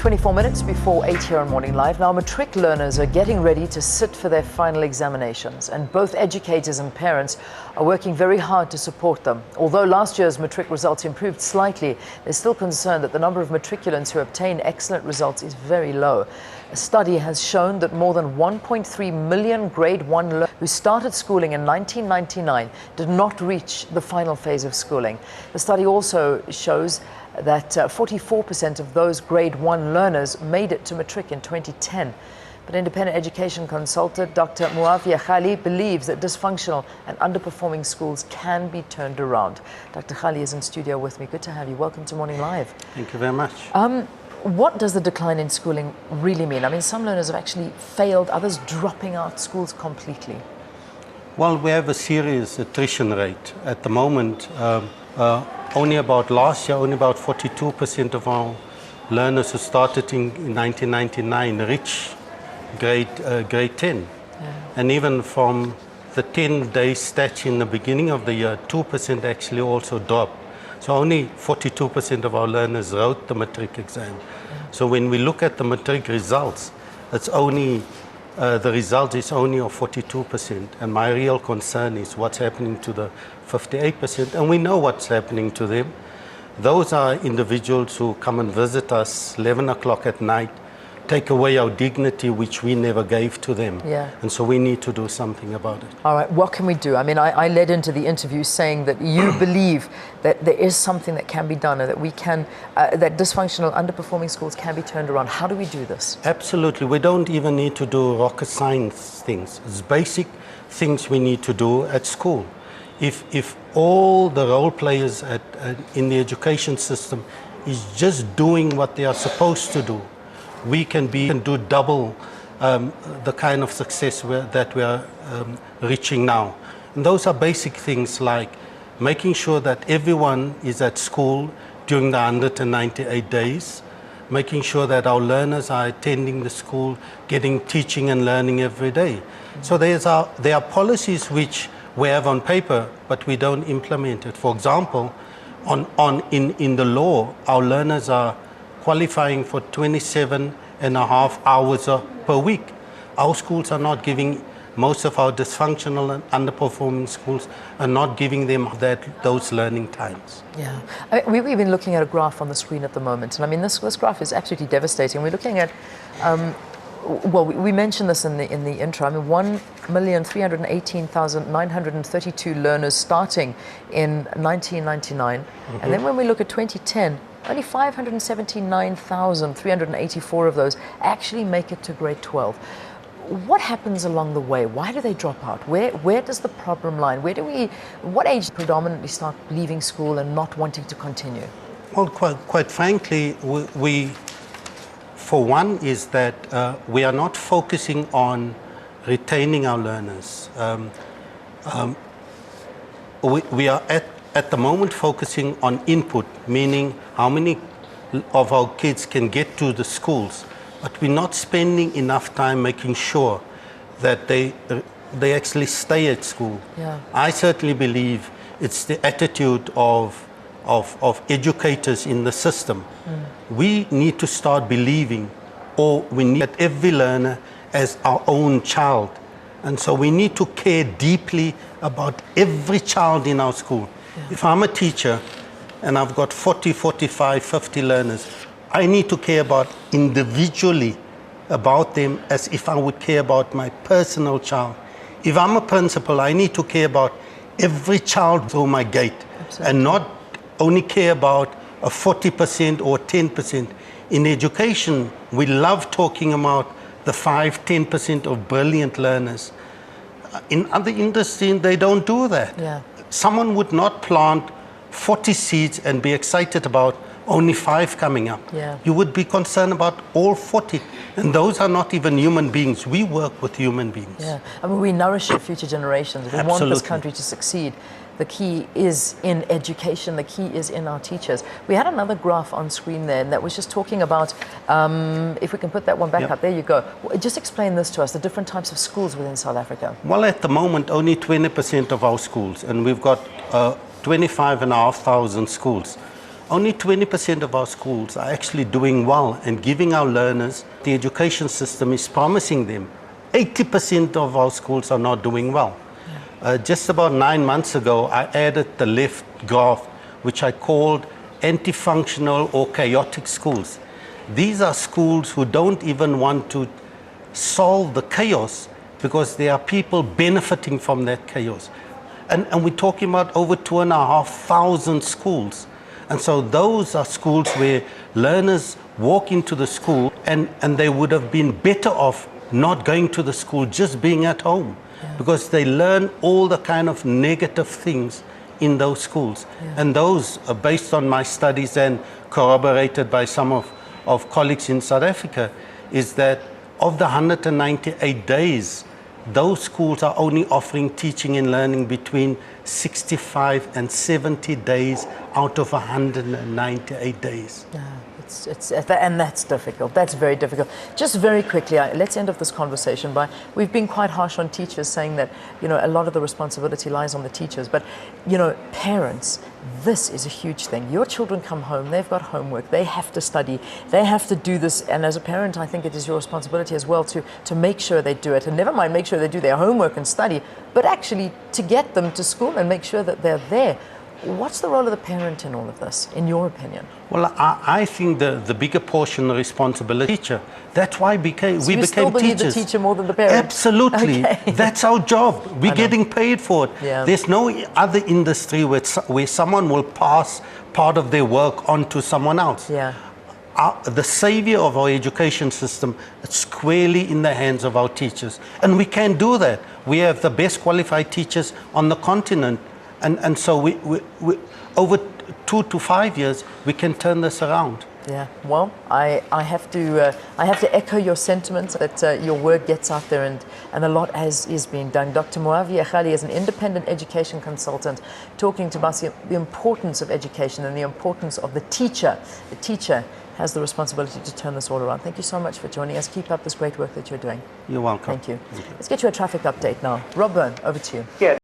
24 minutes before 8 here on Morning Live. Now, matric learners are getting ready to sit for their final examinations, and both educators and parents are working very hard to support them. Although last year's matric results improved slightly, there's still concern that the number of matriculants who obtain excellent results is very low. A study has shown that more than 1.3 million grade 1 learners who started schooling in 1999 did not reach the final phase of schooling. The study also shows that 44% of those grade 1 learners made it to matric in 2010. But independent education consultant Dr. Muavia Gallie believes that dysfunctional and underperforming schools can be turned around. Dr. Gallie is in studio with me. Good to have you. Welcome to Morning Live. Thank you very much. What does the decline in schooling really mean? I mean, some learners have actually failed, others dropping out schools completely. Well, we have a serious attrition rate. At the moment, only about 42% of our learners who started in 1999 reach grade 10. Yeah. And even from the 10-day stats in the beginning of the year, 2% actually also dropped. So only 42% of our learners wrote the matric exam. Yeah. So when we look at the matric results, it's only the result is only of 42%, and my real concern is what's happening to the 58%, and we know what's happening to them. Those are individuals who come and visit us 11 o'clock at night, take away our dignity, which we never gave to them. Yeah. And so we need to do something about it. All right, what can we do? I mean, I led into the interview saying that you believe that there is something that can be done, and that we can, that dysfunctional, underperforming schools can be turned around. How do we do this? Absolutely. We don't even need to do rocket science things. It's basic things we need to do at school. If all the role players in the education system is just doing what they are supposed to do, we can do double the kind of success that we are reaching now. And those are basic things like making sure that everyone is at school during the 198 days, making sure that our learners are attending the school, getting teaching and learning every day. So there are policies which we have on paper, but we don't implement it. For example, in the law, our learners are qualifying for 27.5 hours per week. Our schools are not giving, most of our dysfunctional and underperforming schools are not giving them those learning times. Yeah, we've been looking at a graph on the screen at the moment, and I mean this graph is absolutely devastating. We're looking at, well, we mentioned this in the intro. I mean, 1,318,932 learners starting in 1999, and then when we look at 2010. Only 579,384 of those actually make it to grade 12. What happens along the way? Why do they drop out? Where does the problem lie? What age predominantly start leaving school and not wanting to continue? Well, quite frankly, we for one, is that we are not focusing on retaining our learners. We are at the moment focusing on input, meaning how many of our kids can get to the schools, but we're not spending enough time making sure that they actually stay at school. Yeah. I certainly believe it's the attitude of educators in the system. We need to start believing, or we need at every learner as our own child. And so we need to care deeply about every child in our school. Yeah. If I'm a teacher and I've got 40, 45, 50 learners, I need to care about individually about them as if I would care about my personal child. If I'm a principal, I need to care about every child through my gate. Absolutely. And not only care about a 40% or 10%. In education, we love talking about the 5-10% of brilliant learners. In other industries, they don't do that. Yeah. Someone would not plant 40 seeds and be excited about only 5 coming up. Yeah. You would be concerned about all 40. And those are not even human beings. We work with human beings. Yeah. I mean, we nourish the future generations. We want this country to succeed. The key is in education. The key is in our teachers. We had another graph on screen there, and that was just talking about, if we can put that one back up, there you go. Just explain this to us, the different types of schools within South Africa. Well, at the moment, only 20% of our schools, and we've got 25,500 schools. only 20% of our schools are actually doing well and giving our learners, the education system is promising them. 80% of our schools are not doing well. Just about 9 months ago, I added the left graph, which I called anti-functional or chaotic schools. These are schools who don't even want to solve the chaos because there are people benefiting from that chaos. And we're talking about over 2,500 schools. And so those are schools where learners walk into the school and they would have been better off not going to the school, just being at home. Yeah. Because they learn all the kind of negative things in those schools. Yeah. And those are based on my studies and corroborated by some of colleagues in South Africa, is that of the 198 days, those schools are only offering teaching and learning between 65 and 70 days out of 198 days. Yeah. And that's difficult. That's very difficult. Just very quickly, let's end off this conversation by, we've been quite harsh on teachers, saying that, you know, a lot of the responsibility lies on the teachers. But, you know, parents, this is a huge thing. Your children come home, they've got homework, they have to study, they have to do this. And as a parent, I think it is your responsibility as well to make sure they do it. And never mind make sure they do their homework and study, but actually to get them to school and make sure that they're there. What's the role of the parent in all of this, in your opinion? Well, I think the bigger portion of responsibility teacher. That's why we became you teachers. Still believe the teacher more than the parent? Absolutely. Okay. That's our job. We're getting paid for it. Yeah. There's no other industry where someone will pass part of their work on to someone else. Yeah. The savior of our education system is squarely in the hands of our teachers. And we can do that. We have the best qualified teachers on the continent. And so we over 2 to 5 years, we can turn this around. Yeah, well, I have to echo your sentiment that your word gets out there and a lot is being done. Dr. Muavia Gallie is an independent education consultant talking to us the importance of education and the importance of the teacher. The teacher has the responsibility to turn this all around. Thank you so much for joining us. Keep up this great work that you're doing. You're welcome. Thank you. Let's get you a traffic update now. Rob Byrne, over to you. Yeah.